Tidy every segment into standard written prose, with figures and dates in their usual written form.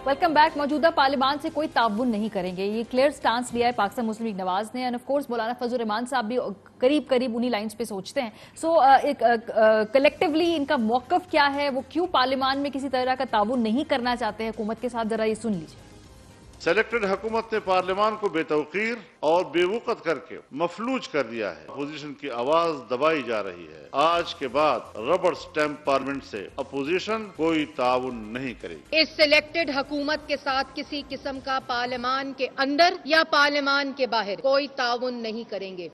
Welcome back. मौजूदा पार्लियामान से कोई ताउन नहीं करेंगे, ये क्लियर स्टांस लिया है पाकिस्तान मुस्लिम लीग नवाज ने। एंड ऑफ कोर्स मौलाना फजल रहमान साहब भी करीब करीब उन्हीं लाइंस पे सोचते हैं। सो कलेक्टिवली इनका मौकफ क्या है, वो क्यों पार्लियामान में किसी तरह का ताउन नहीं करना चाहते हैं हुकूमत के साथ, जरा ये सुन लीजिए। सेलेक्टेड हुकूमत ने पार्लियामान को बेतौकीर और बेवकूत करके मफलूज कर दिया है। अपोजिशन की आवाज दबाई जा रही है। आज के बाद रबर स्टैंप पार्लियामेंट से अपोजिशन कोई ताउन नहीं करेगी। इस सिलेक्टेड हुकूमत के साथ किसी किस्म का पार्लियामान के अंदर या पार्लियामान के बाहर कोई ताउन नहीं करेंगे।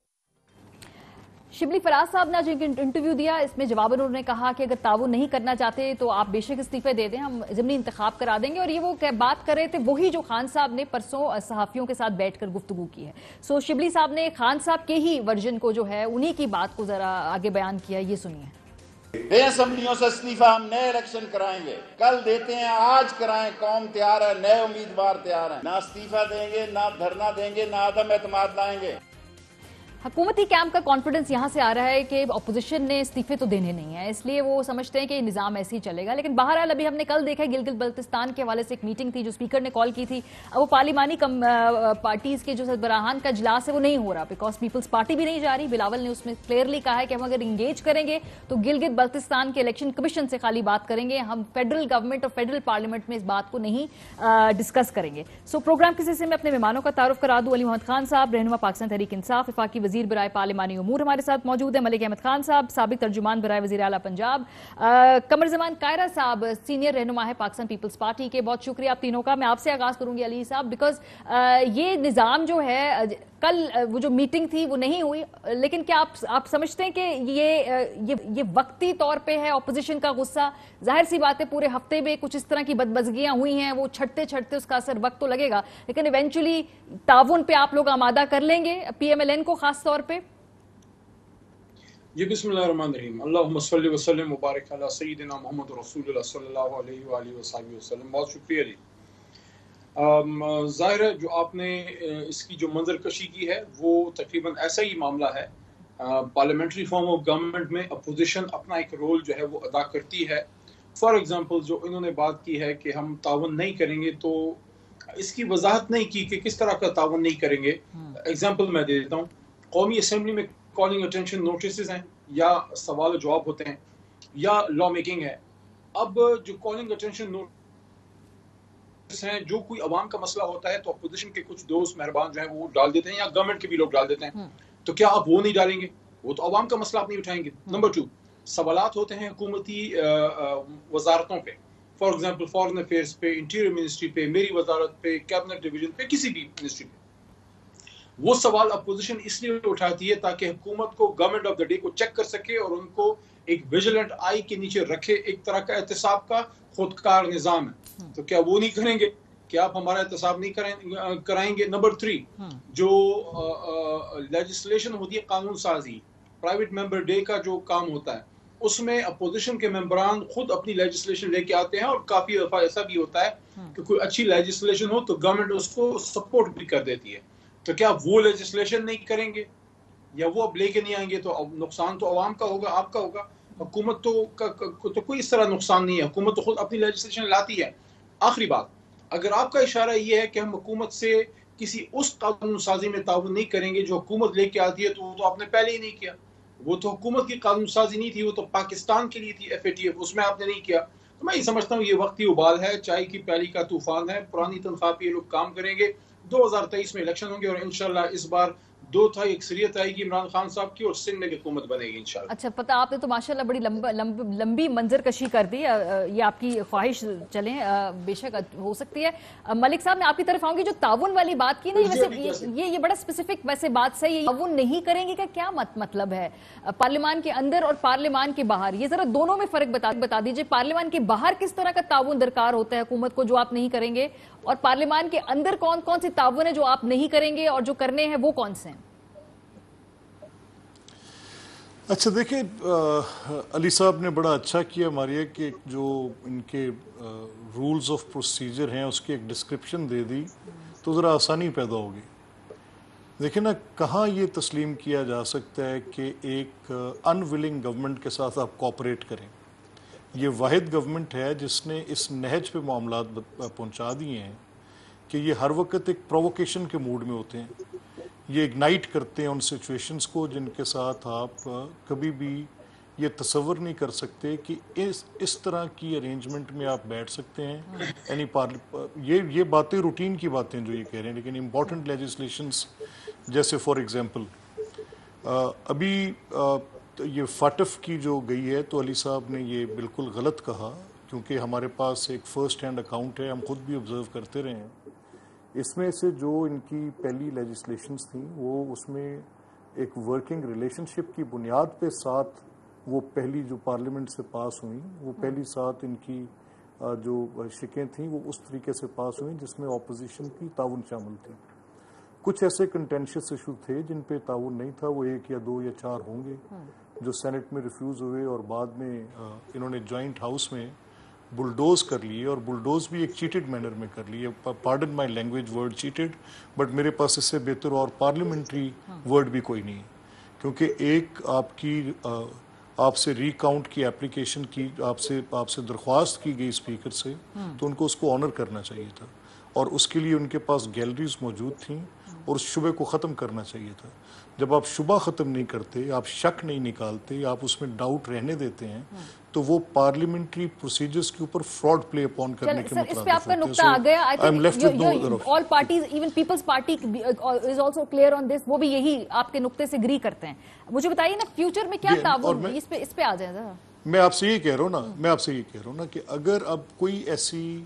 शिबली फराज साहब ने आज एक इंटरव्यू दिया, इसमें जवाब उन्होंने कहा कि अगर ताउन नहीं करना चाहते तो आप बेशक इस्तीफे दे दें, हम ज़िमनी इंतखाब करा देंगे। और ये वो बात कर रहे थे वही जो खान साहब ने परसों सहाफ़ियों के साथ बैठकर गुफ्तगू की है। सो शिबली साहब ने खान साहब के ही वर्जन को जो है उन्हीं की बात को जरा आगे बयान किया, ये सुनिए। बे असम्बलियों से इस्तीफा, हम नए इलेक्शन कराएंगे, कल देते हैं, आज कराएं, कौम तैयार है, नए उम्मीदवार तैयार हैं। ना इस्तीफा देंगे, ना धरना देंगे, ना आदम एतमाद लाएंगे। हुकूमती कैंप का कॉन्फिडेंस यहां से आ रहा है कि अपोजिशन ने इस्तीफे तो देने नहीं है, इसलिए वो समझते हैं कि निजाम ऐसे ही चलेगा। लेकिन बहरहाल अभी हमने कल देखा गिलगित बल्तिस्तान के हवाले से एक मीटिंग थी जो स्पीकर ने कॉल की थी। वो पार्लिमानी पार्टीज के जो सरबराहान का इजलास है वो नहीं हो रहा, बिकॉज पीपल्स पार्टी भी नहीं जा रही। बिलावल ने उसमें क्लियरली कहा है कि हम अगर इंगेज करेंगे तो गिलगित बल्तिस्तान के इलेक्शन कमीशन से खाली बात करेंगे, हम फेडरल गवर्नमेंट और फेडरल पार्लियामेंट में इस बात को नहीं डिस्कस करेंगे। सो प्रोग्राम के सिलसिले में अपने मेहमानों का तारुफ करा दूं। अली मोहम्मद खान साहब, रहनुमा पाकिस्तान तहरीक इंसाफ, वफाकी वजीर बराए पार्लियामानी उमूर हमारे साथ मौजूद है। मलिक अहमद खान साहब, साबिक तर्जुमान बराए वज़ीर आला पंजाब। कमर जमान कायरा साहब, सीनियर रहनुमा है पाकिस्तान पीपल्स पार्टी के। बहुत शुक्रिया आप तीनों का। मैं आपसे आगाज करूंगी अली साहब, बिकॉज ये निज़ाम जो है, कल वो जो मीटिंग थी वो नहीं हुई, लेकिन क्या आप समझते हैं कि ये वक्ती तौर पे है ऑपोजिशन का गुस्सा? जाहिर सी बात है पूरे हफ्ते में कुछ इस तरह की बदमज़गियां हुई हैं, वो छटते छटते उसका असर वक्त तो लगेगा, लेकिन इवेंचुअली ताउन पे आप लोग आमादा कर लेंगे PMLN को खास तौर पे? जी बिस्मिल्लाहिर्रहमानिर्रहीम। अल्लाहुम्मा सल्लि व सल्लिम मुबारक अला सय्यिदिना मुहम्मद रसूलुल्लाह सल्लल्लाहु अलैहि व आलिहि वसल्लम। बहुत शुक्रिया जी। ज़ाहिर है जो आपने इसकी जो मंजर कशी की है वो तकरीबन ऐसा ही मामला है। पार्लियामेंट्री फॉर्म ऑफ गवर्नमेंट में अपोजिशन अपना एक रोल जो है वो अदा करती है। फॉर एग्जांपल जो इन्होंने बात की है कि हम ताउन नहीं करेंगे, तो इसकी वजाहत नहीं की कि किस तरह का ताउन नहीं करेंगे। एग्जांपल मैं दे देता हूँ। कौमी असेंबली में कॉलिंग अटेंशन नोटिस हैं, या सवाल जवाब होते हैं, या लॉ मेकिंग है। अब जो कॉलिंग अटेंशन नोटिस हैं, जो कोई अवाम का मसला होता है तो अपोजिशन के कुछ दोस्त मेहरबान जो है वो डाल देते हैं, या गवर्नमेंट के भी लोग डाल देते हैं। तो क्या आप वो नहीं डालेंगे? वो तो अवाम का मसला आप नहीं उठाएंगे। नंबर 2, सवालात होते हैं हुकूमती वजारतों पे, फॉर एग्जाम्पल फॉरेन अफेयर्स पे, इंटीरियर मिनिस्ट्री पे, मेरी वजारत पे, कैबिनेट डिवीजन पे, किसी भी मिनिस्ट्री पे। वो सवाल अपोजिशन इसलिए उठाती है ताकि हुकूमत को गवर्नमेंट ऑफ द डे को चेक कर सके और उनको एक विजिलेंट आई के नीचे रखे। एक तरह का एहतसाब का खुदकार निज़ाम है। तो क्या वो नहीं करेंगे? क्या आप हमारा एहतसाब नहीं कराएंगे? नंबर 3, जो लेजिस्लेशन होती है, कानून साजी, प्राइवेट मेंबर डे का जो काम होता है, उसमें अपोजिशन के मेंबरान खुद अपनी लेजिस्लेशन लेके आते हैं। और काफी दफा ऐसा भी होता है कि कोई अच्छी लेजिस्लेशन हो तो गवर्नमेंट उसको सपोर्ट भी कर देती है। तो क्या वो लेजिस्लेशन नहीं करेंगे या वो अब लेके नहीं आएंगे? तो अब नुकसान तो अवाम का होगा, आपका होगा। हुकूमत तो कोई इस तरह नुकसान नहीं है, हुकूमत तो खुद अपनी लेजिस्लेशन लाती है। आखिरी बात, अगर आपका इशारा ये है कि हम हुकूमत से किसी उस कानून साजी में ताउन नहीं करेंगे जो हुकूमत लेके आती है, तो वो तो आपने पहले ही नहीं किया। वो तो हुकूमत की कानून साजी नहीं थी, वो तो पाकिस्तान के लिए थी, FATF, उसमें आपने नहीं किया। तो मैं ये समझता हूँ ये वक्ती उबाल है, चाय की प्याली का तूफान है। पुरानी तनख्वाह पे ये लोग काम करेंगे। 2023 में इलेक्शन होंगे और इंशाल्लाह इस बार 2/3 अक्सरियत आएगी इमरान खान साहब की और सिंध में हुकूमत बनेगी इंशाल्लाह। अच्छा, पता आपने तो माशाल्लाह बड़ी लंबी मंजर कशी कर दी। ये आपकी ख्वाहिश चले बेशक हो सकती है। मलिक साहब, मैं आपकी तरफ आऊंगी। जो ताउन वाली बात की ना, वैसे ये बड़ा स्पेसिफिक वैसे बात सही है। ताउन नहीं करेंगे का क्या मतलब है? पार्लियामान के अंदर और पार्लियामान के बाहर, ये जरा दोनों में फर्क बता दीजिए। पार्लियामान के बाहर किस तरह का ताउन दरकार होता है हुकूमत को जो आप नहीं करेंगे, और पार्लियामान के अंदर कौन कौन से ताउन है जो आप नहीं करेंगे और जो करने हैं वो कौन से हैं? अच्छा देखिए, अली साहब ने बड़ा अच्छा किया मारिया कि जो इनके रूल्स ऑफ प्रोसीजर हैं उसकी एक डिस्क्रिप्शन दे दी तो ज़रा आसानी पैदा होगी। देखिए ना, कहाँ ये तस्लीम किया जा सकता है कि एक अनविलिंग गवर्नमेंट के साथ आप कोऑपरेट करें। یہ واحد گورنمنٹ ہے جس نے اس نہج پہ معاملات پہنچا دیے ہیں کہ یہ ہر وقت ایک پرووکیشن کے موڈ میں ہوتے ہیں. یہ اگنائٹ کرتے ہیں ان سچویشنز کو جن کے ساتھ آپ کبھی بھی یہ تصور نہیں کر سکتے کہ اس طرح کی ارینجمنٹ میں آپ بیٹھ سکتے ہیں. یعنی یہ باتیں روٹین کی باتیں جو یہ کہہ رہے ہیں, لیکن امپورٹنٹ لیجسلیشنز جیسے فار ایگزامپل ابھی یہ فاٹف کی جو گئی ہے تو علی صاحب نے یہ بالکل غلط کہا, کیونکہ ہمارے پاس ایک فرسٹ ہینڈ اکاؤنٹ ہے, ہم خود بھی آبزرو کرتے رہے ہیں. اس میں سے جو ان کی پہلی لیجسلیشنز تھیں وہ اس میں ایک ورکنگ ریلیشن شپ کی بنیاد پہ 7 وہ پہلی جو پارلیمنٹ سے پاس ہوئیں, وہ پہلی 7 ان کی جو شکیں تھیں وہ اس طریقے سے پاس ہوئیں جس میں اپوزیشن کی تعاون شامل تھی. کچھ ایسے کنٹینشیس ایشو تھے جن پہ تعاون نہیں تھا, وہ 1 یا 2 یا 4 ہوں گے جو سینٹ میں ریفیوز ہوئے اور بعد میں انہوں نے جوائنٹ ہاؤس میں بلڈوز کر لیے, اور بلڈوز بھی ایک چیٹڈ مینر میں کر لیے. Pardon my language word cheated, but میرے پاس اس سے بہتر اور پارلیمنٹری ورڈ بھی کوئی نہیں, کیونکہ ایک آپ سے ری کاؤنٹ کی اپلیکیشن کی آپ سے درخواست کی گئی اسپیکر سے, تو ان کو اس کو آنر کرنا چاہیے تھا, اور اس کے لیے ان کے پاس گیلریز موجود تھیں اور اس شبے کو ختم کرنا چاہیے تھا. جب آپ شبہ ختم نہیں کرتے, آپ شک نہیں نکالتے, آپ اس میں ڈاؤٹ رہنے دیتے ہیں, تو وہ پارلیمنٹری پروسیجرز کے اوپر فراڈ پلے اپون کرنے کے مطابق اس پہ آپ کا نقطہ آ گیا. All parties even Peoples Party is also clear on this, وہ بھی یہی آپ کے نقطے سے اگری کرتے ہیں. مجھے بتائیے نا فیوچر میں کیا تعاون, اس پہ آ جائے ذرا. میں آپ سے یہ کہہ رہا ہوں نا کہ اگر اب کوئی ایسی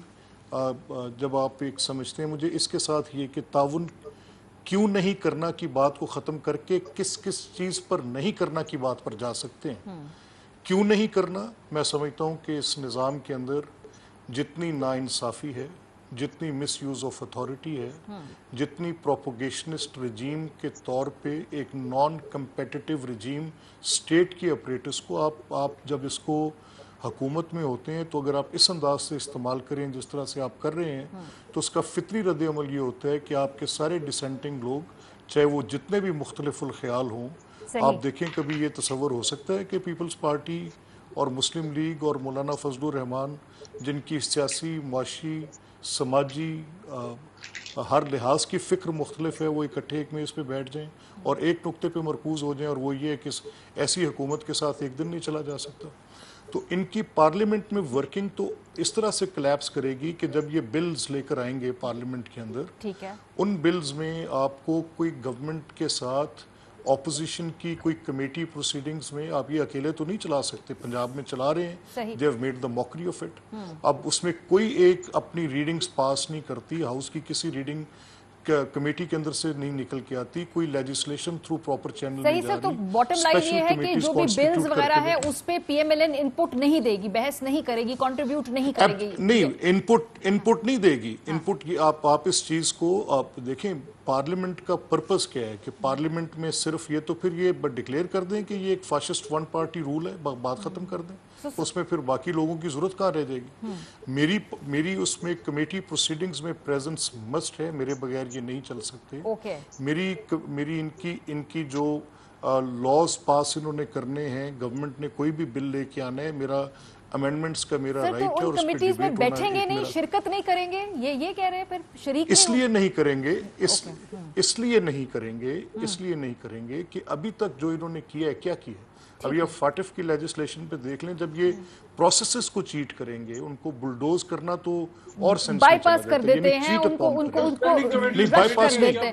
جب آپ ایک سمجھتے ہیں, مجھے اس کے ساتھ یہ کہ تعاون کیوں نہیں کرنا کی بات کو ختم کر کے کس چیز پر نہیں کرنا کی بات پر جا سکتے ہیں. کیوں نہیں کرنا, میں سمجھتا ہوں کہ اس نظام کے اندر جتنی ناانصافی ہے, جتنی مس یوز آف اتھارٹی ہے, جتنی پروپوگیشنسٹ رجیم کے طور پہ ایک نان کمپیٹیٹیو رجیم اسٹیٹ کی اپریٹس کو آپ جب اس کو حکومت میں ہوتے ہیں تو اگر آپ اس انداز سے استعمال کریں جس طرح سے آپ کر رہے ہیں, تو اس کا فطری رد عمل یہ ہوتا ہے کہ آپ کے سارے ڈسینٹنگ لوگ, چاہے وہ جتنے بھی مختلف الخیال ہوں, آپ دیکھیں کبھی یہ تصور ہو سکتا ہے کہ پیپلز پارٹی اور مسلم لیگ اور مولانا فضل الرحمان جن کی سیاسی, معاشی, سماجی ہر لحاظ کی فکر مختلف ہے, وہ اکٹھے ایک میز پہ بیٹھ جائیں اور ایک نقطے پہ مرکوز ہو جائیں, اور وہ یہ ہے کہ ایسی حکومت کے ساتھ ایک دن نہیں چلا جا سکتا. تو ان کی پارلیمنٹ میں ورکنگ تو اس طرح سے کلیپس کرے گی کہ جب یہ بلز لے کر آئیں گے پارلیمنٹ کے اندر, ٹھیک ہے, ان بلز میں آپ کو کوئی گورنمنٹ کے ساتھ اپوزیشن کی کوئی کمیٹی پروسیڈنگز میں آپ یہ اکیلے تو نہیں چلا سکتے. پنجاب میں چلا رہے ہیں, they have made the mockery of it. اب اس میں کوئی ایک اپنی ریڈنگز پاس نہیں کرتی, ہاؤس کی کسی ریڈنگ کمیٹی کے اندر سے نہیں نکل کے آتی, کوئی لیجسلیشن تھرو پراپر چینل نہیں جا رہی. تو باٹم لائن یہ ہے کہ جو بھی بلز وغیرہ ہے اس پہ P M L N input نہیں دے گی, بحث نہیں کرے گی, کنٹریبیوٹ نہیں کرے گی. نہیں, انپٹ نہیں دے گی. انپٹ آپ اس چیز کو آپ دیکھیں, پارلیمنٹ کا پرپس کیا ہے کہ پارلیمنٹ میں صرف یہ تو پھر یہ ڈکلیئر کر دیں کہ یہ ایک فاشسٹ ون پارٹی رول ہے, بات ختم کر دیں, اس میں پھر باقی لوگوں کی ضرورت کہاں رہ جائے گی. میری اس میں کمیٹی پروسیڈنگز میں پریزنس مسٹ ہے, میرے بغیر یہ نہیں چل سکتے. میری ان کی جو لاز پاس انہوں نے کرنے ہیں, گورنمنٹ نے کوئی بھی بل لے کے آنا ہے, میرا امینڈمنٹس کا میرا رائٹ ہے, اور اس پہ کمیٹیز میں بیٹھیں گے نہیں, شرکت نہیں کریں گے, یہ کہہ رہے ہیں پھر شریک اس لیے نہیں کریں گے, اس لیے نہیں کریں گے کہ ابھی تک جو انہوں نے کیا ہے, کیا کیا ہے. ابھی آپ فاٹف کی لیجسلیشن پہ دیکھ لیں, جب یہ پروسیسز کو چیٹ کریں گے, ان کو بلڈوز کرنا تو اور سینس بائی پاس کر دیتے ہیں, ان کو رش کر دیتے ہیں.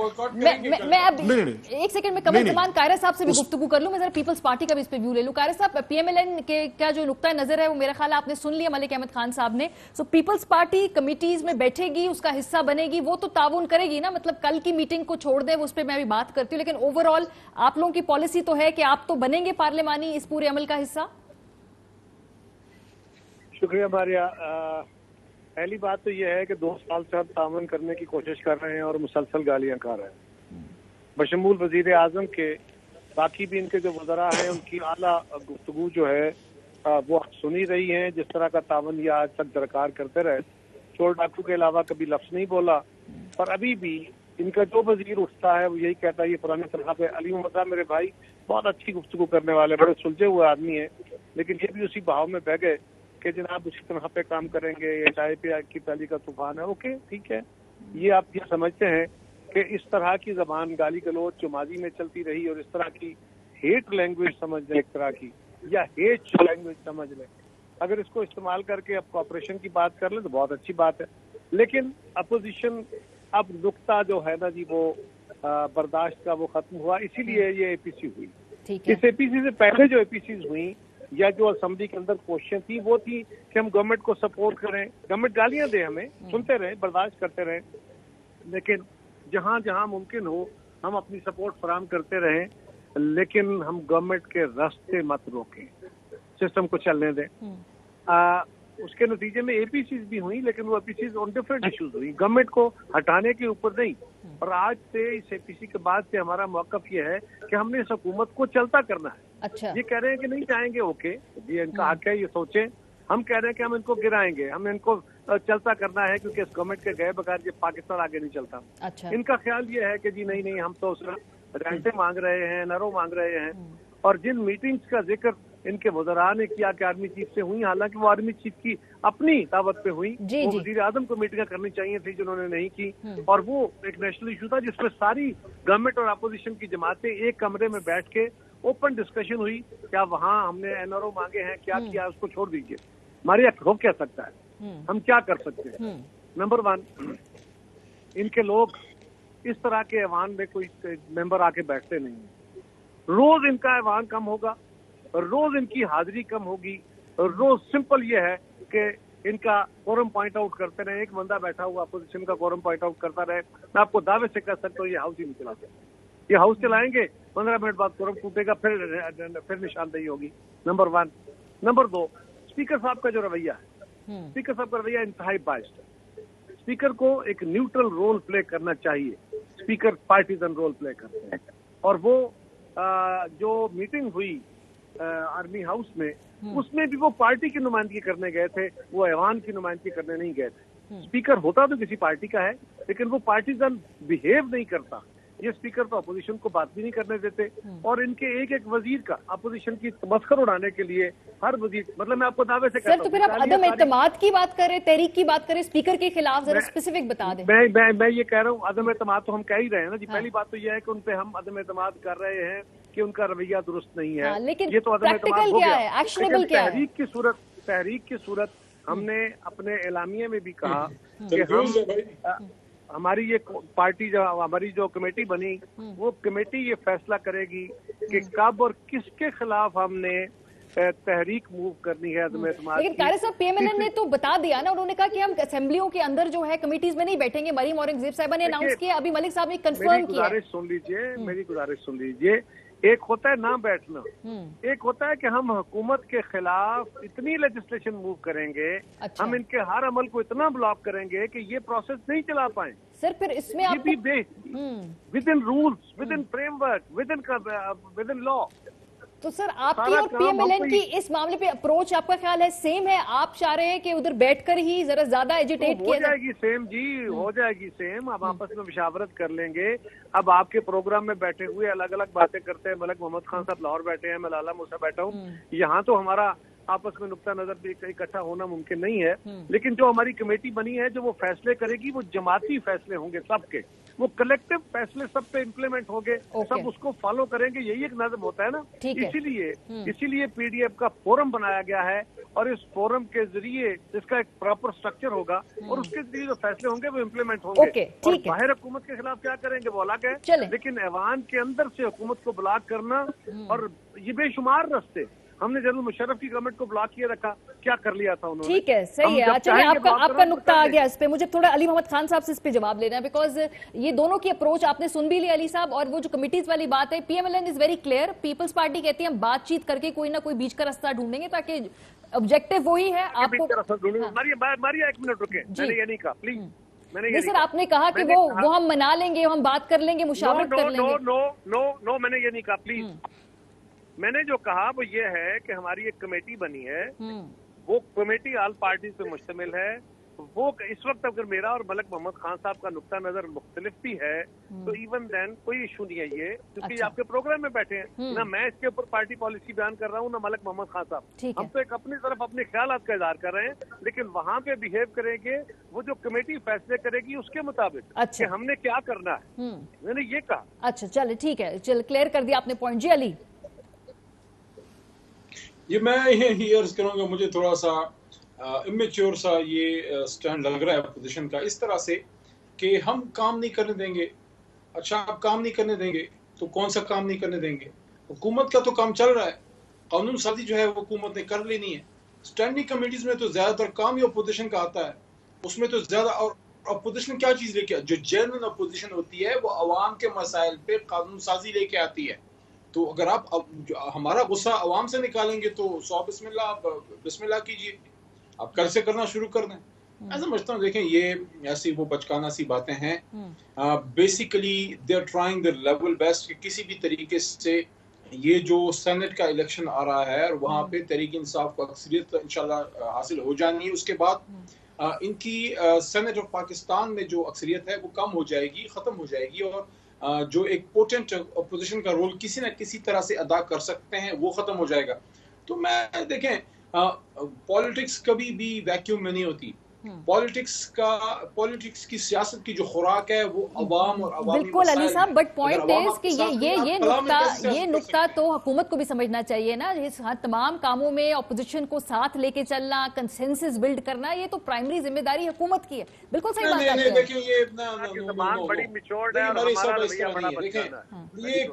میں اب ایک سیکنڈ میں قمر زمان قاہرہ صاحب سے بھی گفتگو کر لوں, میں ذرا پیپلز پارٹی کا بھی اس پہ ویو لے لوں. قاہرہ صاحب, پی ایم ایل این کا جو نقطہ نظر ہے وہ میرا خیال آپ نے سن لیا ملک احمد خان صاحب نے. سو پیپلز پارٹی کمیٹیز میں بیٹھے گی, اس کا حصہ بنے گی, وہ تو تعاون کرے گی نا, مطلب کل کی میٹنگ کو چھوڑ دیں, اس پہ میں ابھی بات کرتی ہوں, لیکن اوور آل آپ لوگوں کی پالیسی تو ہے کہ آپ تو بنیں گے پارلیمانی اس پورے عمل کا حصہ. شکریہ ماریا. پہلی بات تو یہ ہے کہ 2 سال سے ہم تعاون کرنے کی کوشش کر رہے ہیں اور مسلسل گالیاں کھا رہے ہیں, بشمول وزیر اعظم کے. باقی بھی ان کے جو وزراء ہیں ان کی اعلیٰ گفتگو جو ہے وہ سنی رہی ہیں, جس طرح کا تعاون یہ آج تک درکار کرتے رہے. چور ڈاکو کے علاوہ کبھی لفظ نہیں بولا, اور ابھی بھی ان کا جو وزیر اٹھتا ہے وہ یہی کہتا ہے یہ پرانے طرح پہ. علی محمد میرے بھائی بہت اچھی گفتگو کرنے والے, بڑے سلجھے ہوئے آدمی ہیں, لیکن یہ بھی اسی بہاؤ میں بہ گئے कि जनाब उसी तरह पे काम करेंगे, ये चाय पे की पहली का तूफान है, ओके ठीक है। ये आप ये समझते हैं कि इस तरह की जबान गाली गलौज जो माजी में चलती रही और इस तरह की हेट लैंग्वेज समझ लें, एक तरह की या हेट लैंग्वेज समझ लें, अगर इसको इस्तेमाल करके अब कॉपरेशन की बात कर लें तो बहुत अच्छी बात है। लेकिन अपोजिशन अब नुक्ता जो है ना जी वो बर्दाश्त का वो खत्म हुआ, इसीलिए ये एपीसी हुई। इस एपीसी से पहले जो एपीसी हुई या जो असेंबली के अंदर क्वेश्चन थी वो थी कि हम गवर्नमेंट को सपोर्ट करें, गवर्नमेंट गालियां दे, हमें सुनते रहे, बर्दाश्त करते रहे, लेकिन जहां जहां मुमकिन हो हम अपनी सपोर्ट फराहम करते रहें, लेकिन हम गवर्नमेंट के रास्ते मत रोकें, सिस्टम को चलने दें। उसके नतीजे में एपीसीज भी हुई, लेकिन वो एपीसीज ऑन डिफरेंट इश्यूज हुई, गवर्नमेंट को हटाने के ऊपर नहीं। और आज से इस एपीसी के बाद से हमारा मौकफ ये है कि हमने इस हुकूमत को चलता करना है। अच्छा। ये कह रहे हैं कि नहीं जाएंगे, ओके, ये इनका हक है, ये सोचें। हम कह रहे हैं कि हम इनको गिराएंगे, हम इनको चलता करना है, क्योंकि इस गवर्नमेंट के गए बगैर ये पाकिस्तान आगे नहीं चलता। अच्छा। इनका ख्याल ये है कि जी नहीं नहीं, हम तो रेंटें मांग रहे हैं, नरों मांग रहे हैं। और जिन मीटिंग्स का जिक्र इनके वज़रा ने किया कि आर्मी चीफ से हुई, हालांकि वो आर्मी चीफ की अपनी दावत पे हुई, वो वज़ीर आज़म को मीटिंग करनी चाहिए थी जिन्होंने नहीं की। और वो एक नेशनल इशू था जिसमें सारी गवर्नमेंट और अपोजिशन की जमातें एक कमरे में बैठ के ओपन डिस्कशन हुई। क्या वहाँ हमने एनआरओ मांगे हैं, क्या किया, उसको छोड़ दीजिए, हमारे यहाँ हो क्या सकता है, हम क्या कर सकते हैं। नंबर 1, इनके लोग इस तरह के ऐवान में कोई मेंबर आके बैठते नहीं, रोज इनका ऐवान कम होगा, रोज इनकी हाजिरी कम होगी, रोज सिंपल ये है कि इनका कोरम पॉइंट आउट करते रहे, एक बंदा बैठा हुआ अपोजिशन का कोरम पॉइंट आउट करता रहे। मैं आपको दावे से कह सकता हूँ ये हाउस ही नहीं चलाते, ये हाउस चलाएंगे 15 मिनट बाद कोरम टूटेगा, फिर निशानदेही होगी। नंबर 1। नंबर 2, स्पीकर साहब का जो रवैया है, स्पीकर साहब का रवैया इंतहाई बाइस्ड है। स्पीकर को एक न्यूट्रल रोल प्ले करना चाहिए, स्पीकर पार्टीजन रोल प्ले करते हैं। और वो जो मीटिंग हुई आर्मी हाउस में, उसमें भी वो पार्टी की नुमाइंदगी करने गए थे, वो ऐवान की नुमाइंदगी करने नहीं गए थे। स्पीकर होता तो किसी पार्टी का है, लेकिन वो पार्टीजन बिहेव नहीं करता। ये स्पीकर तो अपोजिशन को बात भी नहीं करने देते, और इनके एक एक वजीर का अपोजिशन की तमस्कर उड़ाने के लिए हर वजीर, मतलब मैं आपको दावे से कहता हूं। सर, तो फिर आप अदम एतमाद की बात करें, तहरीक की बात करें, स्पीकर के खिलाफ जरा स्पेसिफिक बता दें। मैं ये कह रहा हूँ, अदम एतमाद तो हम कह ही रहे हैं ना जी। पहली बात तो ये है कि उन पे हम अदम एतमाद कर रहे हैं कि उनका रवैया दुरुस्त नहीं है, लेकिन ये तो अदम एतमाद हो गया। एक्शनेबल क्या है? तहरीक की सूरत हमने अपने एलामिये में भी कहा कि हम हमारी ये पार्टी जो हमारी जो कमेटी बनी, वो कमेटी ये फैसला करेगी कि कब और किसके खिलाफ हमने तहरीक मूव करनी है। लेकिन कारी साहब, पीएमएलएन ने तो बता दिया ना, उन्होंने कहा कि हम असेंबलियों के अंदर जो है कमिटीज में नहीं बैठेंगे। मरीम औरंगजेब साहिबा ने अनाउंस किया, अभी मलिक साहब ने कंफर्म किया। मेरी गुजारिश सुन लीजिए। एक होता है ना बैठना, एक होता है कि हम हुकूमत के खिलाफ इतनी लेजिस्लेशन मूव करेंगे, अच्छा। हम इनके हर अमल को इतना ब्लॉक करेंगे कि ये प्रोसेस नहीं चला पाए। सर, फिर इसमें आप with in rules, with in framework, with in law. तो सर, आपकी और पीएमएलएन की इस मामले पे अप्रोच आपका ख्याल है सेम है? आप चाह रहे हैं कि उधर बैठकर ही जरा ज्यादा एजिटेट किया जाए? हो जाएगी सेम जी, हो जाएगी सेम। अब आपस में मुशावरत कर लेंगे। अब आपके प्रोग्राम में बैठे हुए अलग अलग बातें करते हैं, मलिक मोहम्मद खान साहब लाहौर बैठे हैं, मैं लाला मूसा बैठा हूँ, यहाँ तो हमारा आपस में नुक्ता नजर भी इकट्ठा होना मुमकिन नहीं है। लेकिन जो हमारी कमेटी बनी है, जो वो फैसले करेगी, वो जमाती फैसले होंगे सबके, वो कलेक्टिव फैसले सब पे इम्प्लीमेंट होंगे, सब उसको फॉलो करेंगे। यही एक नज़म होता है ना। इसीलिए पीडीएफ का फोरम बनाया गया है, और इस फोरम के जरिए इसका एक प्रॉपर स्ट्रक्चर होगा, और उसके जरिए जो फैसले होंगे वो इम्प्लीमेंट होंगे। और बाहर हुकूमत के खिलाफ क्या करेंगे वो अलग है, लेकिन ऐवान के अंदर से हुकूमत को ब्लॉक करना, और ये बेशुमार रास्ते हमने जनरल मुशर्रफ की गवर्नमेंट को ब्लॉक किए रखा, क्या कर लिया था उन्होंने। ठीक है, सही है। चलिए, आपका नुक्ता आ गया इस पे। मुझे थोड़ा अली मोहम्मद खान साहब से इस पे जवाब लेना है, बिकॉज ये दोनों की अप्रोच आपने सुन भी ली अली साहब। और वो जो कमिटीज वाली बात है, PMLN is very clear, Peoples Party कहती है हम बातचीत करके कोई ना कोई बीच का रास्ता ढूंढेंगे, ताकि ऑब्जेक्टिव वही है। आपको मारिया एक मिनट रुके, मैंने ये नहीं कहा, प्लीज। नहीं सर, आपने कहा कि वो हम मना लेंगे, हम बात कर लेंगे, मुशावरत कर लेंगे। नो, मैंने ये नहीं कहा, प्लीज। मैंने जो कहा वो ये है कि हमारी एक कमेटी बनी है, वो कमेटी ऑल पार्टी पे मुश्तमिल है, वो इस वक्त अगर मेरा और मलक मोहम्मद खान साहब का नुक्ता नजर मुख्तलिफ भी है तो इवन देन कोई इशू नहीं है ये, क्योंकि अच्छा। आपके प्रोग्राम में बैठे हैं ना, मैं इसके ऊपर पार्टी पॉलिसी बयान कर रहा हूँ ना मलक मोहम्मद खान साहब। ठीक है। हम तो एक अपनी तरफ अपने ख्यालात का इजहार कर रहे हैं, लेकिन वहाँ पे बिहेव करेंगे वो जो कमेटी फैसले करेगी उसके मुताबिक अच्छा। कि हमने क्या करना है, मैंने ये कहा। अच्छा चले ठीक है, चल क्लियर कर दिया आपने पॉइंट। जी अली, ये मैं ये अर्ज करूंगा, मुझे थोड़ा सा इमेच्योर सा ये स्टैंड लग रहा है अपोजिशन का, इस तरह से कि हम काम नहीं करने देंगे। अच्छा, आप काम नहीं करने देंगे तो कौन सा काम नहीं करने देंगे? हुकूमत का तो काम चल रहा है, कानून साजी जो है वो हुकूमत ने कर लेनी है। स्टैंडिंग कमेटीज में तो ज्यादातर काम ही अपोजिशन का आता है, उसमें तो ज्यादा। और अपोजिशन क्या चीज लेके, जो जेन्युइन अपोजिशन होती है वो अवाम के मसाइल पे कानून साजी लेके आती है। तो अगर आप हमारा गुस्सा अवाम से निकालेंगे तो 100 बिस्मिल्लाह कीजिए, आप कल से करना शुरू कर दें। मैं समझता हूँ, देखें ये ऐसी वो बचकाना सी बातें हैं। Basically they are trying the level best कि किसी भी तरीके से ये जो सेनेट का इलेक्शन आ रहा है और वहाँ पे तहरीक इंसाफ को अक्सरियत इंशाल्लाह हासिल हो जानी है, उसके बाद इनकी सेनेट ऑफ पाकिस्तान में जो अक्सरियत है वो कम हो जाएगी, खत्म हो जाएगी, और जो एक पोटेंट अपोजिशन का रोल किसी न किसी तरह से अदा कर सकते हैं वो खत्म हो जाएगा। तो मैं देखें, पॉलिटिक्स कभी भी वैक्यूम में नहीं होती। पॉलिटिक्स की सियासत की जो खुराक है वो अवाम और अवामी बिल्कुल अली मसाइल साहब, है। बट पॉइंट अगर अवाम इज कि ये नुक्ता तो हुकूमत को भी समझना चाहिए ना। इस तमाम कामों में अपोजिशन को साथ लेके चलना, कंसेंसस बिल्ड करना, ये तो प्राइमरी जिम्मेदारी हुकूमत की है। बिल्कुल सही बात है। देखिए ये बड़ी मेच्योर्ड है और हमारा रवैया बड़ा बचकाना है। ये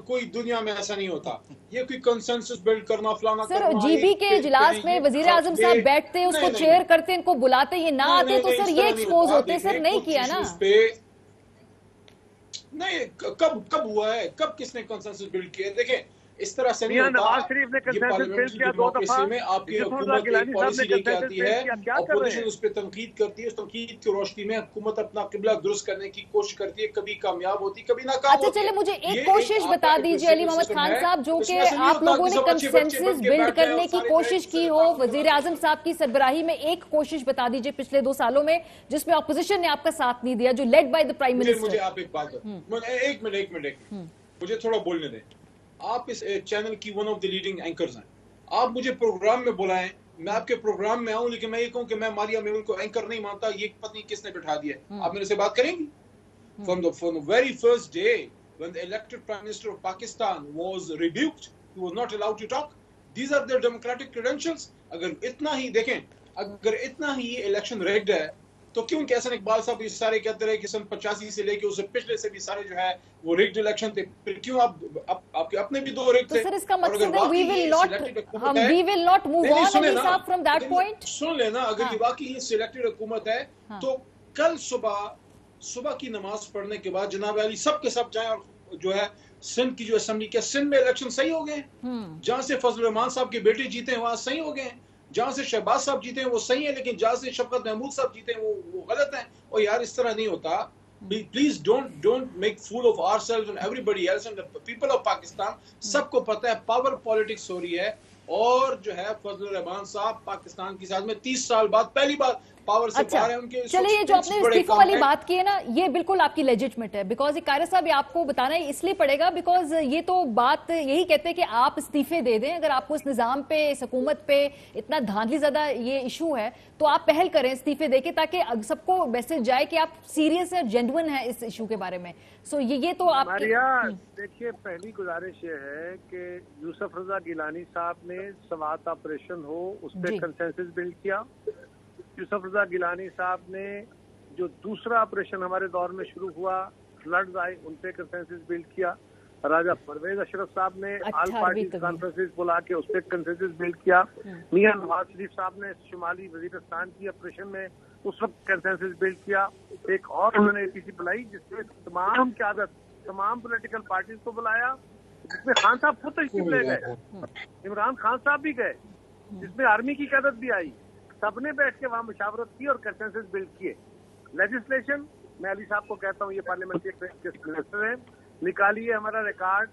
कोई दुनिया में ऐसा नहीं होता, ये कोई कंसेंसस बिल्ड करना फलाना सर करना। जीबी के इजलास में वजीर आजम साहब बैठते, उसको चेयर करते, इनको बुलाते, ये ना आते तो सर ये एक्सपोज होते। सर नहीं किया ना, नहीं कब हुआ है, कब किसने कंसेंसस बिल्ड किया? देखें इस तरह से नहीं होता। नवाज शरीफ ने कंसेंसस बिल्ड किया 2 दफा में आपकी हुकूमत एक पॉलिसी लेके आती है, अपोजिशन उस पर तनकीद करती है, उस तनकीद की रोशनी में हुकूमत अपना किबला दुरुस्त करने की कोशिश करती है, कभी कामयाब होती, कभी नाकाम होती है। अच्छा चले मुझे एक कोशिश बता दीजिए अली मोहम्मद खान साहब, जो कि आप लोगों ने कंसेंसस बिल्ड करने की कोशिश की हो, वजीर आजम साहब की सरबराही में एक कोशिश बता दीजिए पिछले 2 सालों में जिसमें अपोजिशन ने आपका साथ नहीं दिया, जो led by the prime minister. मुझे आप एक बात, एक मिनट मुझे थोड़ा बोलने दें। आप इस चैनल की one of the leading anchors हैं, आप मुझे प्रोग्राम में बुलाएं, मैं आपके प्रोग्राम में आऊं, लेकिन मैं ये कहूं कि मैं मारिया में उनको एंकर नहीं मानता, ये पत्नी किसने बिठा दिया? आप मेरे से बात करेंगी? From the very first day when the elected Prime Minister of Pakistan was rebuked, he was not allowed to talk. These are their democratic credentials. अगर इतना ही देखें, अगर इतना ही ये इलेक्शन रिग्ड है तो क्यों एहसन इकबाल साहब ये सारे कहते रहे कि सन 85 से लेके उससे पिछले से भी सारे जो है वो रिग्ड इलेक्शन थे, फिर क्यों आपके अपने भी 2 रिग्ड थे? तो सर इसका मकसद है we will not move on Ali साहब from that point। सुन लेना, अगर ये वाकई सिलेक्टेड हुकूमत है तो कल सुबह की नमाज पढ़ने के बाद जनाब अली सब के सब जाएं और जो है सिंध की जो असेंबली के सिंध में इलेक्शन सही हो गए, जहां से फजल रहमान साहब के बेटे जीते हैं वहां सही हो गए, जहां से शहबाज साहब जीते हैं वो सही है, लेकिन जहां से शफकत महमूद साहब जीते हैं वो गलत है। और यार इस तरह नहीं होता। Please don't make fool of ourselves and everybody else and the people of Pakistan. सबको पता है पावर पॉलिटिक्स हो रही है, और जो है फजल रहमान साहब पाकिस्तान की साथ में 30 साल बाद पहली बार पावर से बाहर है उनके। चलिए ये जो आपने इस्तीफों वाली बात की है ना, ये बिल्कुल आपकी लेजिटमेट है, बिकॉज कायरा साहब ये आपको बताना इसलिए पड़ेगा बिकॉज ये तो बात यही कहते हैं कि आप इस्तीफे दे दें। अगर आपको इस निजाम पे, इस हुकूमत पे इतना धांधली ज्यादा ये इशू है तो आप पहल करें इस्तीफे देके, ताकि सबको मैसेज जाए कि आप सीरियस है, जेन्युइन है इस इशू के बारे में। सो ये तो आप देखिए, पहली गुजारिश ये है कि यूसुफ रजा गिलानी साहब ने सवात ऑपरेशन हो उस पर कंसेंसस बिल्ड किया। यूसुफ रजा गिलानी साहब ने जो दूसरा ऑपरेशन हमारे दौर में शुरू हुआ, फ्लड्स आए, उन पे कंसेंसस बिल्ड किया। राजा परवेज अशरफ साहब ने ऑल पार्टी कॉन्फ्रेंसेस बुला के उस पर कंसेंसस बिल्ड किया। मियां नवाज शरीफ साहब ने शुमाली वजीरिस्तान की ऑपरेशन में उस वक्त कंसेंसस बिल्ड किया। एक और उन्होंने एपीसी बुलाई जिसमें तमाम क़यादत, तमाम पॉलिटिकल पार्टीज को बुलाया, जिसमें खान साहब खुद तशरीफ ले गए, इमरान खान साहब भी गए, जिसमें आर्मी की क़यादत भी आई। सबने बैठ के वहाँ मुशावरत की और कंसेंसस बिल्ड किए। लेजिस्लेशन, मैं अली साहब को कहता हूँ ये पार्लियामेंट्री मिनिस्टर है, निकालिए हमारा रिकॉर्ड।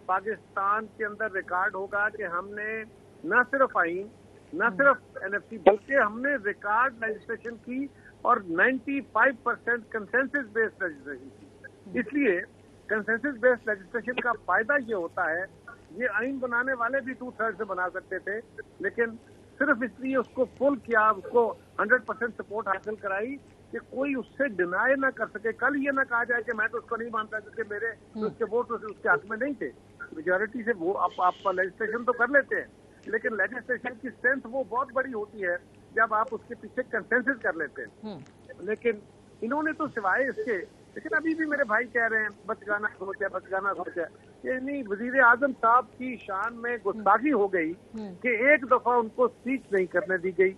पाकिस्तान के अंदर रिकॉर्ड होगा कि हमने न सिर्फ आइन, نہ صرف NFT بلکہ ہم نے ریکارڈ رجسٹریشن کی اور 95% کنسنسس بیسڈ رجسٹریشن کی. اس لیے کنسنسس بیسڈ رجسٹریشن کا فائدہ یہ ہوتا ہے, یہ آئین بنانے والے بھی 2/3 سے بنا سکتے تھے, لیکن صرف اس لیے اس کو فل کیا, اس کو 100% سپورٹ حاصل کرائی کہ کوئی اس سے ڈینائی نہ کر سکے. کل یہ نہ کہا جائے کہ میں تو اس کو نہیں مانتا کیونکہ میرے اس کے ووٹ اس کے حق میں نہیں تھے. میجورٹی سے وہ آپ لیجسلیشن تو کر لیتے ہیں, لیکن لیجسلیشن کی اسٹرینتھ وہ بہت بڑی ہوتی ہے جب آپ اس کے پیچھے کنسنسس کر لیتے ہیں. لیکن انہوں نے تو سوائے اس کے, لیکن ابھی بھی میرے بھائی کہہ رہے ہیں بچگانا سوچ ہے. یعنی وزیر اعظم صاحب کی شان میں گستاخی ہو گئی کہ ایک دفعہ ان کو اسپیچ نہیں کرنے دی گئی.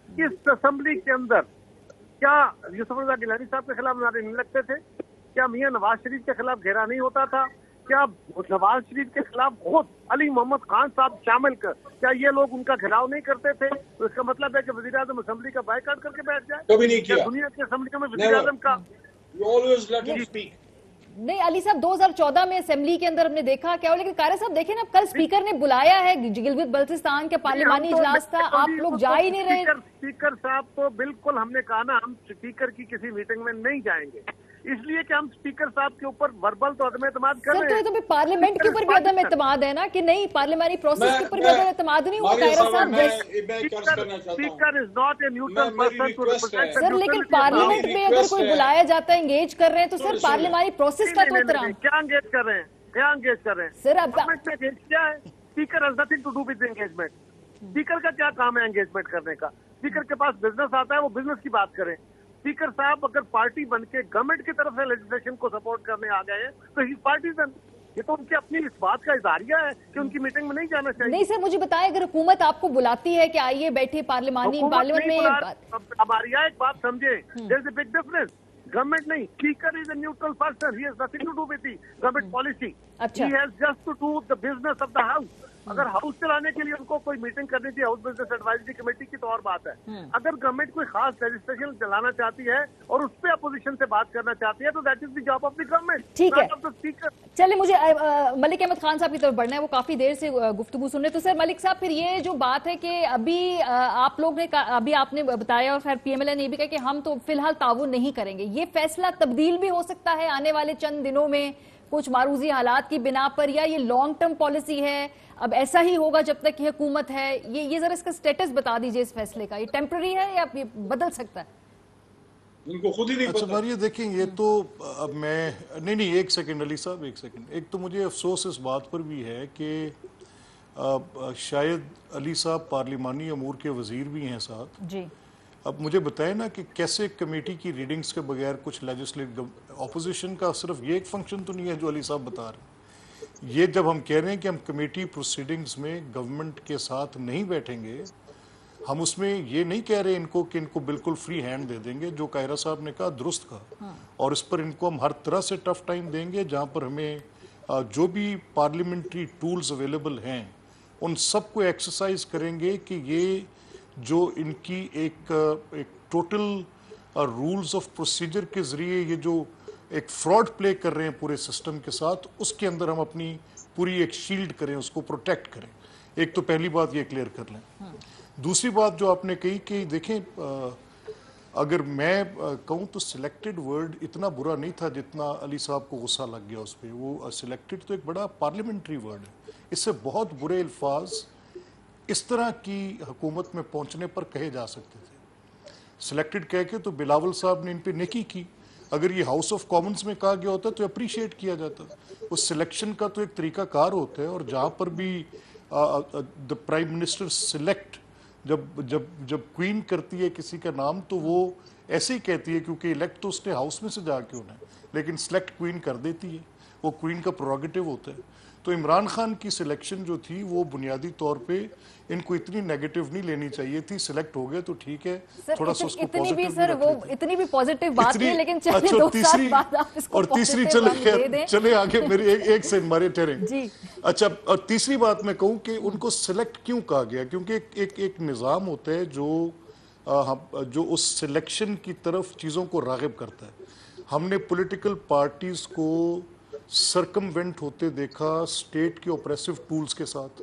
اس اسمبلی کے اندر کیا یوسف رضا گیلانی صاحب کے خلاف نعرے نہیں لگتے تھے؟ کیا میاں نواز شریف کے خلاف گھیرا نہیں ہوتا تھا؟ کیا نواز شریف کے خلاف خود علی محمد خان صاحب شامل کر کیا یہ لوگ ان کا گھیراؤ نہیں کرتے تھے؟ تو اس کا مطلب ہے کہ وزیر اعظم اسمبلی کا بائیکاٹ کر کے بیٹھ جائے. کبھی نہیں کیا. دنیا کی اسمبلیوں میں وزیر اعظم کا نہیں. علی صاحب 2014 میں اسمبلی کے اندر ہم نے دیکھا کیا ہو, لیکن قاری صاحب دیکھیں نا, کل اسپیکر نے بلایا ہے, گلگت بلتستان کے پارلیمانی اجلاس تھا, آپ لوگ جا ہی نہیں رہے. اسپیکر صاحب تو بالکل ہم نے کہا نا, ہم اسپیکر کی کسی میٹنگ میں نہیں جائیں گے, اس لیے کہ ہم اسپیکر صاحب کے اوپر وربل تو عدم اعتماد کر رہے ہیں. تو پارلیمنٹ کے اوپر بھی عدم اعتماد ہے نا, کہ نہیں پارلیمانی پروسیس کے اوپر بھی عدم اعتماد نہیں ہوا. قائرہ صاحب, speaker is not a neutral person to represent. Sir لیکن پارلیمنٹ میں اگر کوئی بلایا جاتا ہے, انگیج کر رہے ہیں, تو سر پارلیمانی پروسیس کا تو احترام. کیا انگیج کر رہے ہیں سر؟ اب کیا ہے, speaker has nothing to do with engagement. Speaker کا کیا کام ہے انگیجمنٹ کرنے کا؟ اسپیکر کے پاس بزنس آتا ہے, وہ بزنس کی بات کریں. اسپیکر صاحب اگر پارٹی بن کے گورنمنٹ کی طرف سے لیجسلیشن کو سپورٹ کرنے آ گئے ہیں تو ہی پارٹیزن. یہ تو ان کی اپنی اس بات کا اظہاریہ ہے کہ ان کی میٹنگ میں نہیں جانا چاہیے. نہیں سر, مجھے بتائیں, اگر حکومت آپ کو بلاتی ہے کہ آئیے بیٹھے پارلیمنٹ میں, ہماری ایک بات سمجھے, there is a big difference. Government نہیں, speaker is a neutral person, he has nothing to do with the government policy. He has just to do the business of the house. اگر house چلانے کے لیے ان کو کوئی meeting کرنی تھی house business advisory committee کی تو اور بات ہے. اگر گورنمنٹ کوئی خاص لیجسلیشن چلانا چاہتی ہے اور اس پہ اپوزیشن سے بات کرنا چاہتی ہے تو that is the job of the government. ٹھیک ہے, چلے مجھے ملک احمد خان صاحب کی طرف بڑھنا ہے, وہ کافی دیر سے گفتگو سن رہے. تو سر ملک صاحب, پھر یہ جو بات ہے کہ ابھی آپ لوگ نے ابھی آپ نے بتایا اور خیر PMLN نے یہ بھی کہا کہ ہم تو فی الحال تعاون نہیں کریں گے, یہ فیصلہ تبدیل بھی ہو سکتا ہے آنے والے چند دنوں میں کچھ معروضی حالات کی بنا پر, یا یہ لانگ ٹرم پالیسی ہے, اب ایسا ہی ہوگا جب تک یہ حکومت ہے؟ یہ ذرا اس کا سٹیٹس بتا دیجئے اس فیصلے کا, یہ ٹیمپرری ہے یا یہ بدل سکتا ہے؟ ان کو خود ہی نہیں اچھا ماریہ دیکھیں, یہ تو اب میں نہیں ایک سیکنڈ علی صاحب, ایک سیکنڈ. ایک تو مجھے افسوس اس بات پر بھی ہے کہ شاید علی صاحب پارلیمانی امور کے وزیر بھی ہیں ساتھ. جی, اب مجھے بتائیں نا کہ کیسے کمیٹی کی ریڈنگز کے بغیر کچھ لیجسلیٹو اپوزیشن کا صرف یہ ایک فنکشن تو نہیں ہے جو علی صاحب بتا رہے ہیں. یہ جب ہم کہہ رہے ہیں کہ ہم کمیٹی پروسیڈنگز میں گورنمنٹ کے ساتھ نہیں بیٹھیں گے, ہم اس میں یہ نہیں کہہ رہے ان کو کہ ان کو بالکل فری ہینڈ دے دیں گے. جو قائرہ صاحب نے کہا درست کہا, اور اس پر ان کو ہم ہر طرح سے ٹف ٹائم دیں گے. جہاں پر ہمیں جو بھی پارلیمنٹری ٹولز اویلیبل ہیں ان سب کو ایکسرسائز کریں گے کہ یہ جو ان کی ایک ٹوٹل رولز آف پروسیجر کے ذریعے یہ جو ایک فراڈ پلے کر رہے ہیں پورے سسٹم کے ساتھ, اس کے اندر ہم اپنی پوری ایک شیلڈ کریں, اس کو پروٹیکٹ کریں. ایک تو پہلی بات یہ کلیئر کر لیں. دوسری بات جو آپ نے کہی کہ دیکھیں, اگر میں کہوں تو سلیکٹڈ ورڈ اتنا برا نہیں تھا جتنا علی صاحب کو غصہ لگ گیا اس پہ. وہ سلیکٹڈ تو ایک بڑا پارلیمنٹری ورڈ ہے, اس سے بہت برے الفاظ اس طرح کی حکومت میں پہنچنے پر کہے جا سکتے تھے. سلیکٹڈ کہہ کے تو بلاول صاحب نے ان پہ نیکی کی. اگر یہ ہاؤس آف کامنز میں کہا گیا ہوتا تو اپریشیٹ کیا جاتا. اس سلیکشن کا تو ایک طریقہ کار ہوتا ہے, اور جہاں پر بھی دا پرائم منسٹر سلیکٹ جب کوئین کرتی ہے کسی کا نام تو وہ ایسے ہی کہتی ہے کیونکہ الیکٹ تو اس نے ہاؤس میں سے جا کے ہونا ہے, لیکن سلیکٹ کوئین کر دیتی ہے, وہ کوئین کا پروگیٹو ہوتا ہے. تو عمران خان کی سلیکشن جو تھی وہ بنیادی طور پہ ان کو اتنی نیگیٹو نہیں لینی چاہیے تھی. سلیکٹ ہو گئے تو ٹھیک ہے, تھوڑا سا اس کو پوزیٹیو بھی رکھ لیتے. اتنی بھی پوزیٹیو بات نہیں, لیکن چلیے دو سال بعد آپ اس کو اور تیسری چلے آگے میری ایک سے ہمارے ٹھہریں. اچھا, اور تیسری بات میں کہوں کہ ان کو سلیکٹ کیوں کہا گیا, کیونکہ ایک نظام ہوتا ہے جو اس سلیکشن کی طرف چیزوں کو راغب کرتا ہے. ہم نے پولیٹیکل پارٹیز کو سرکم وینٹ ہوتے دیکھا اسٹیٹ کے اوپریسو ٹولز کے ساتھ.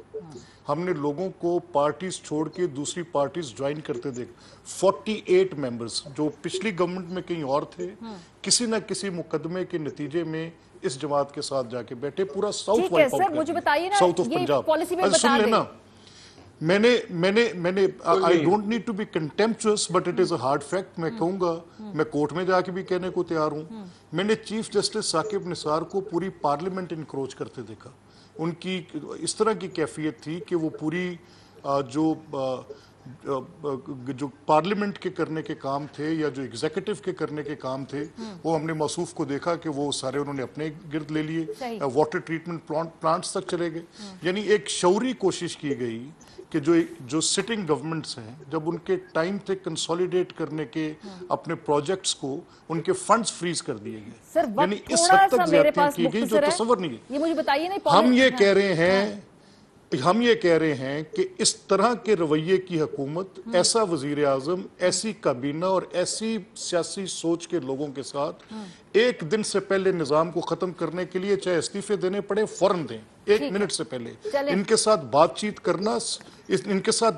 हमने लोगों को पार्टीज छोड़ के दूसरी पार्टीज ज्वाइन करते देखा। 48 मेंबर्स जो पिछली गवर्नमेंट में कहीं और थे, किसी न किसी मुकदमे के नतीजे में इस जमात के साथ जाके बैठे, पूरा साउथ वाइप आउट, मुझे बताइए ना, साउथ ऑफ ये पंजाब। पॉलिसी में बता सुन लेना, मैंने आई नहीं। Don't need to be contemptuous but it is a hard fact. मैं कहूंगा, मैं कोर्ट में जाके भी कहने को तैयार हूं, मैंने चीफ जस्टिस साकिब निसार को पूरी पार्लियामेंट इंक्रोच करते देखा। उनकी इस तरह की कैफियत थी कि वो पूरी जो पार्लियामेंट के करने के काम थे या जो एग्जीक्यूटिव के करने के काम थे, वो हमने मौसूफ को देखा कि वो सारे उन्होंने अपने गिर्द ले लिए, वाटर ट्रीटमेंट प्लांट्स तक चले गए। यानी एक शौरी कोशिश की गई कि जो सिटिंग गवर्नमेंट्स हैं, जब उनके टाइम थे कंसोलिडेट करने के अपने प्रोजेक्ट्स को, उनके फंड्स फ्रीज कर दिए गए। यानी इस हद तक ज्यादतियां की गई जो तसव्वुर नहीं है। ये मुझे बताइए ना, हम ये कह रहे हैं कि इस तरह के रवैये की हुकूमत, ऐसा वजीर आजम, ऐसी काबीना और ऐसी सियासी सोच के लोगों के साथ एक दिन से पहले निजाम को खत्म करने के लिए चाहे इस्तीफे देने पड़े फौरन दें, 1 मिनट से पहले। इनके साथ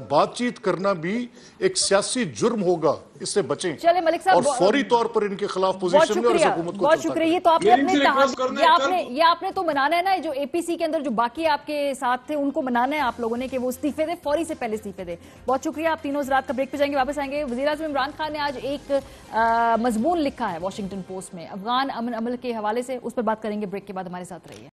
बातचीत करना भी एक सियासी जुर्म होगा, इससे बचें। चले मलिक साहब, और फौरी तौर पर इनके खिलाफ पोजीशन में और इस हुकूमत को बहुत शुक्रिया। ये तो आपने अपने ये आपने तो मनाना है ना, जो एपीसी के अंदर जो बाकी आपके साथ थे उनको मनाना है आप लोगों ने कि वो इस्तीफे दे, फौरी से पहले इस्तीफे दे। बहुत शुक्रिया। आप तीनों रात का ब्रेक पे जाएंगे, वापस आएंगे। वज़ीर आज़म इमरान खान ने आज एक मजमून लिखा है वॉशिंगटन पोस्ट में अफगान अमन अमल के हवाले से, उस पर बात करेंगे ब्रेक के बाद। हमारे साथ रहिए।